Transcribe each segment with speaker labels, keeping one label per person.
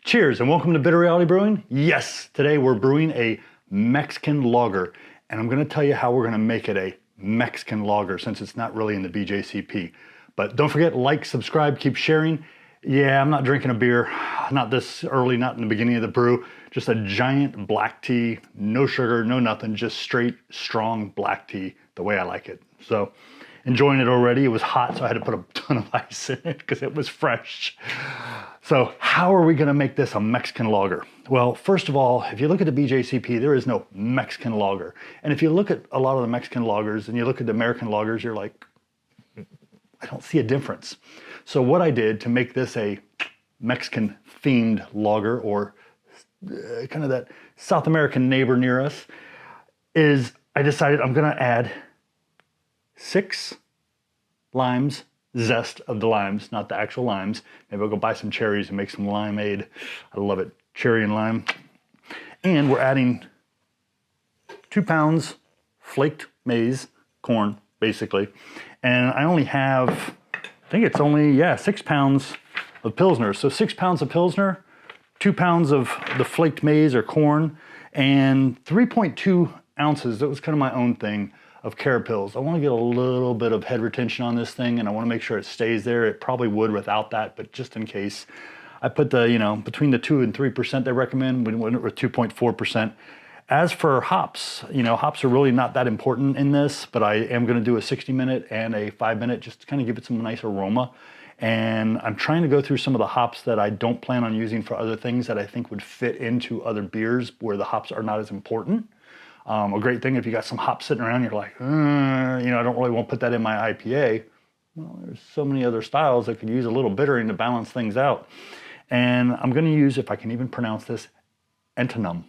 Speaker 1: Cheers and welcome to Bitter Reality Brewing. Yes, today we're brewing a Mexican lager, and I'm gonna tell you how we're gonna make it a Mexican lager since it's not really in the BJCP. But don't forget, like, subscribe, keep sharing. Yeah, I'm not drinking a beer, not this early, not in the beginning of the brew. Just a giant black tea, no sugar, no nothing, just straight, strong black tea, the way I like it. So, enjoying it already. It was hot, so I had to put a ton of ice in it because it was fresh. So how are we gonna make this a Mexican lager? Well, first of all, if you look at the BJCP, there is no Mexican lager. And if you look at a lot of the Mexican lagers and you look at the American lagers, you're like, I don't see a difference. So what I did to make this a Mexican themed lager, or kind of that South American neighbor near us, is I decided I'm gonna add 6 limes, zest of the limes, not the actual limes. Maybe I'll go buy some cherries and make some limeade. I love it, cherry and lime. And we're adding 2 pounds flaked maize, corn, basically. And I only have, I think it's only, 6 pounds of Pilsner. So 6 pounds of Pilsner, 2 pounds of the flaked maize or corn, and 3.2 ounces, that was kind of my own thing, of Carapils. I want to get a little bit of head retention on this thing, and I want to make sure it stays there. It probably would without that, but just in case, I put the, between the 2 and 3% they recommend. We went with 2.4%. As for hops, hops are really not that important in this, but I am going to do a 60-minute and a 5-minute just to kind of give it some nice aroma. And I'm trying to go through some of the hops that I don't plan on using for other things that I think would fit into other beers where the hops are not as important. A great thing if you got some hops sitting around, you're like, I don't really want to put that in my IPA. Well, there's so many other styles that could use a little bittering to balance things out. And I'm going to use, if I can even pronounce this, Antanum.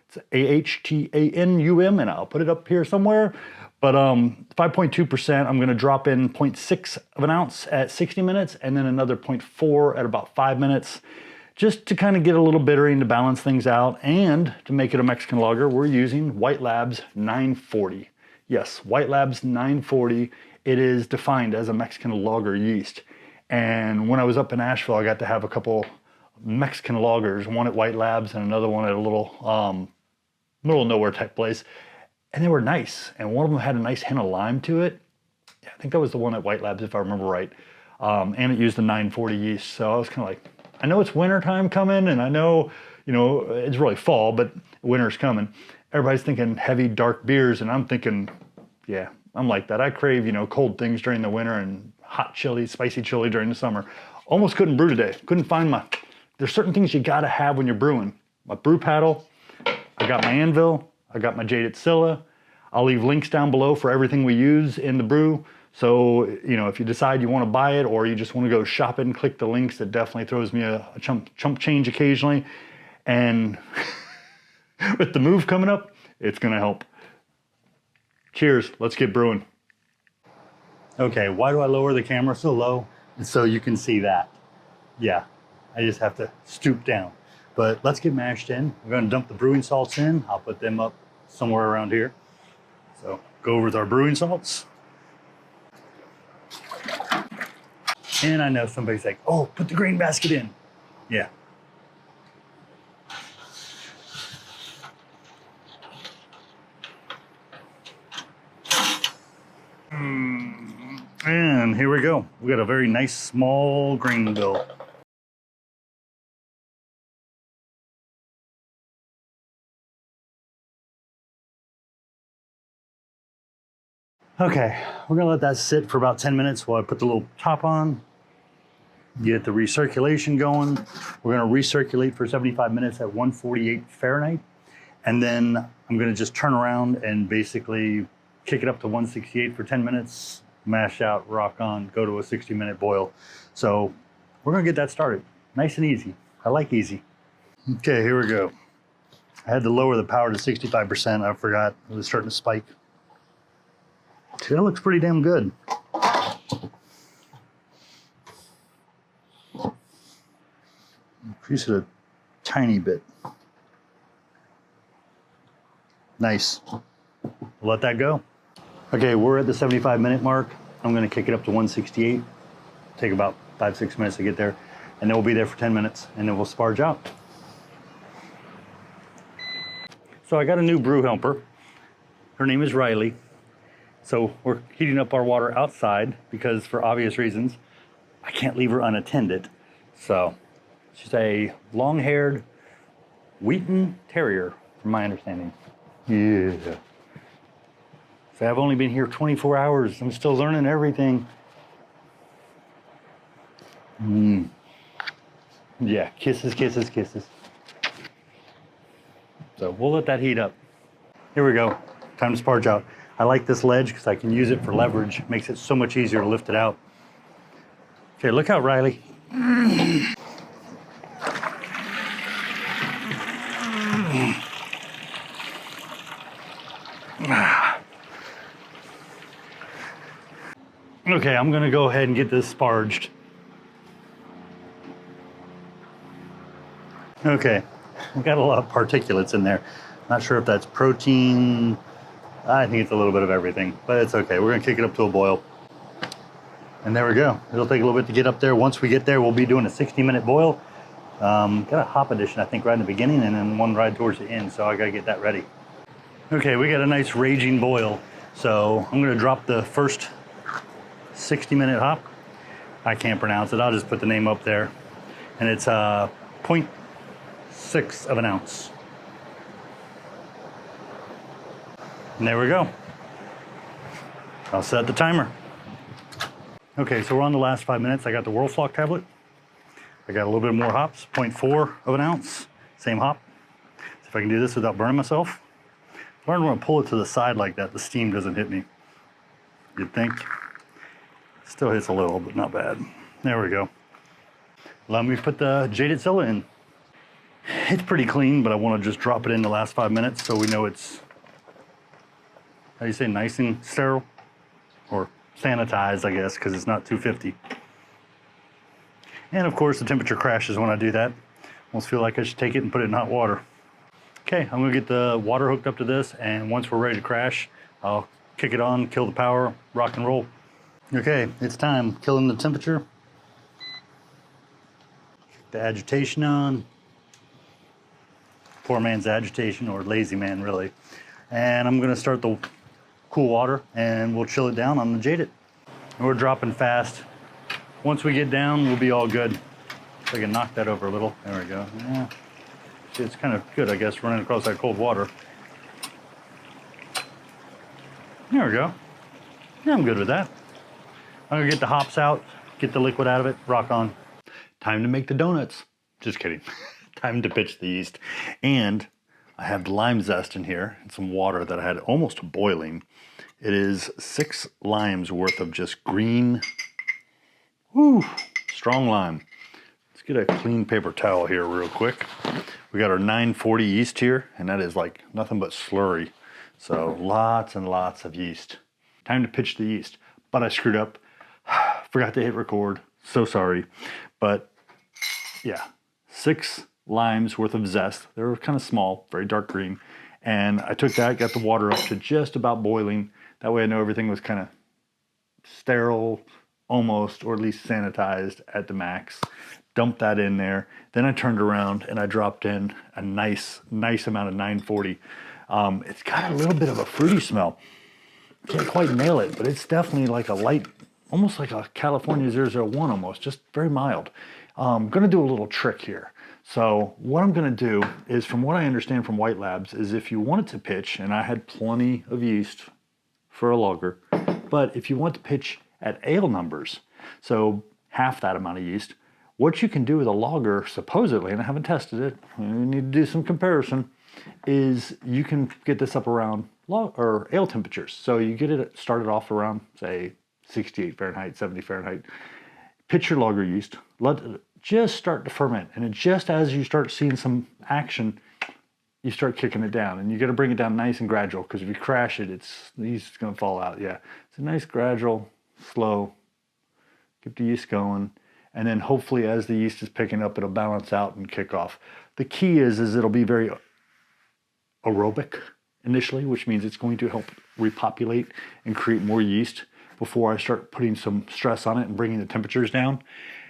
Speaker 1: It's A-H-T-A-N-U-M, and I'll put it up here somewhere. But 5.2%, I'm going to drop in 0.6 of an ounce at 60 minutes, and then another 0.4 at about 5 minutes. Just to kind of get a little bittering to balance things out, and to make it a Mexican lager, we're using White Labs 940. Yes, White Labs 940. It is defined as a Mexican lager yeast. And when I was up in Asheville, I got to have a couple Mexican lagers, one at White Labs and another one at a little middle of nowhere type place. And they were nice. And one of them had a nice hint of lime to it. Yeah, I think that was the one at White Labs, if I remember right. And it used the 940 yeast. So I was kind of like, I know it's winter time coming, and I know, it's really fall, but winter's coming. Everybody's thinking heavy, dark beers, and I'm thinking, yeah, I'm like that. I crave, cold things during the winter and hot chili, spicy chili during the summer. Almost couldn't brew today. Couldn't find there's certain things you gotta have when you're brewing. My brew paddle, I got my Anvil, I got my Jaded Scylla. I'll leave links down below for everything we use in the brew. So, if you decide you want to buy it or you just want to go shopping, click the links. It definitely throws me a chump change occasionally. And with the move coming up, it's going to help. Cheers. Let's get brewing. Okay, why do I lower the camera so low? So you can see that. Yeah, I just have to stoop down. But let's get mashed in. We're going to dump the brewing salts in. I'll put them up somewhere around here. So go over with our brewing salts. And I know somebody's like, oh, put the grain basket in. Yeah. And here we go. We got a very nice small grain bill. Okay, we're gonna let that sit for about 10 minutes while I put the little top on. Get the recirculation going. We're gonna recirculate for 75 minutes at 148 Fahrenheit. And then I'm gonna just turn around and basically kick it up to 168 for 10 minutes, mash out, rock on, go to a 60-minute boil. So we're gonna get that started. Nice and easy. I like easy. Okay, here we go. I had to lower the power to 65%. I forgot, it was starting to spike. See, that looks pretty damn good. Increase it a tiny bit. Nice. Let that go. Okay, we're at the 75-minute mark. I'm gonna kick it up to 168. Take about 5-6 minutes to get there. and then we'll be there for 10 minutes, and then we'll sparge out. So I got a new brew helper. Her name is Riley. So we're heating up our water outside because, for obvious reasons, I can't leave her unattended. So she's a long-haired Wheaten Terrier, from my understanding. Yeah. So I've only been here 24 hours. I'm still learning everything. Yeah, kisses, kisses, kisses. So we'll let that heat up. Here we go. Time to sparge out. I like this ledge because I can use it for leverage. Makes it so much easier to lift it out. Okay, look out, Riley. Okay, I'm gonna go ahead and get this sparged. Okay, we got a lot of particulates in there. Not sure if that's protein. I think it's a little bit of everything, but it's okay. We're gonna kick it up to a boil. And there we go. It'll take a little bit to get up there. Once we get there, we'll be doing a 60-minute boil. Got a hop addition, I think, right in the beginning, and then one right towards the end, so I gotta get that ready. Okay, we got a nice raging boil. So I'm gonna drop the first 60-minute hop. I can't pronounce it. I'll just put the name up there. And it's 0.6 of an ounce. And there we go. I'll set the timer. Okay, so we're on the last 5 minutes. I got the Whirlflock tablet. I got a little bit more hops, 0.4 of an ounce. Same hop. See if I can do this without burning myself. I learned when I pull it to the side like that, the steam doesn't hit me. You'd think. Still hits a little, but not bad. There we go. Let me put the Jaded Scylla in. It's pretty clean, but I want to just drop it in the last 5 minutes so we know it's, how do you say, nice and sterile? Or sanitized, I guess, because it's not 250. And of course, the temperature crashes when I do that. Almost feel like I should take it and put it in hot water. Okay, I'm gonna get the water hooked up to this, and once we're ready to crash, I'll kick it on, kill the power, rock and roll. Okay, it's time. Killing the temperature. The agitation on. Poor man's agitation, or lazy man, really. And I'm gonna start the cool water, and we'll chill it down on the Jaded. And we're dropping fast. Once we get down, we'll be all good. If I can knock that over a little. There we go. Yeah. It's kind of good, I guess, running across that cold water. There we go. Yeah, I'm good with that. I'm gonna get the hops out, get the liquid out of it, rock on. Time to make the donuts. Just kidding. Time to pitch the yeast. And I have lime zest in here and some water that I had almost boiling. It is 6 limes worth of just green, strong lime. Let's get a clean paper towel here real quick. We got our 940 yeast here, and that is like nothing but slurry. So lots and lots of yeast. Time to pitch the yeast. But I screwed up. Forgot to hit record. So sorry. But yeah, 6 limes worth of zest. They were kind of small, very dark green. And I took that, got the water up to just about boiling. That way I know everything was kind of sterile, almost, or at least sanitized at the max. Dumped that in there. Then I turned around and I dropped in a nice amount of 940. It's got a little bit of a fruity smell. Can't quite nail it, but it's definitely like a light, almost like a California 001 almost, just very mild. I'm gonna do a little trick here. So what I'm gonna do is, from what I understand from White Labs, is if you want it to pitch, and I had plenty of yeast for a lager, but if you want to pitch at ale numbers, so half that amount of yeast, what you can do with a lager, supposedly, and I haven't tested it, we need to do some comparison, is you can get this up around ale temperatures. So you get it started off around, say, 68 Fahrenheit, 70 Fahrenheit. Pitch your lager yeast, let it just start to ferment, and just as you start seeing some action, you start kicking it down, and you got to bring it down nice and gradual, because if you crash it, the yeast is going to fall out. Yeah, it's a nice gradual, slow, get the yeast going. And then hopefully as the yeast is picking up, it'll balance out and kick off. The key is it'll be very aerobic initially, which means it's going to help repopulate and create more yeast before I start putting some stress on it and bringing the temperatures down.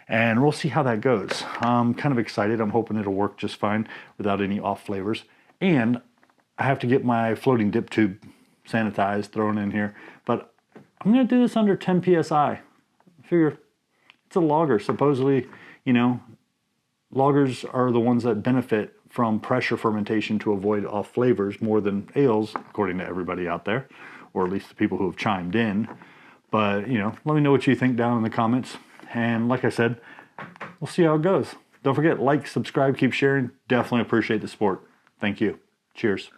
Speaker 1: and we'll see how that goes. I'm kind of excited. I'm hoping it'll work just fine without any off flavors. And I have to get my floating dip tube sanitized, thrown in here, but I'm gonna do this under 10 PSI. I figure it's a lager. Supposedly, you know, lagers are the ones that benefit from pressure fermentation to avoid off flavors more than ales, according to everybody out there, or at least the people who have chimed in. But, you know, let me know what you think down in the comments. And like I said, we'll see how it goes. Don't forget, like, subscribe, keep sharing. Definitely appreciate the support. Thank you. Cheers.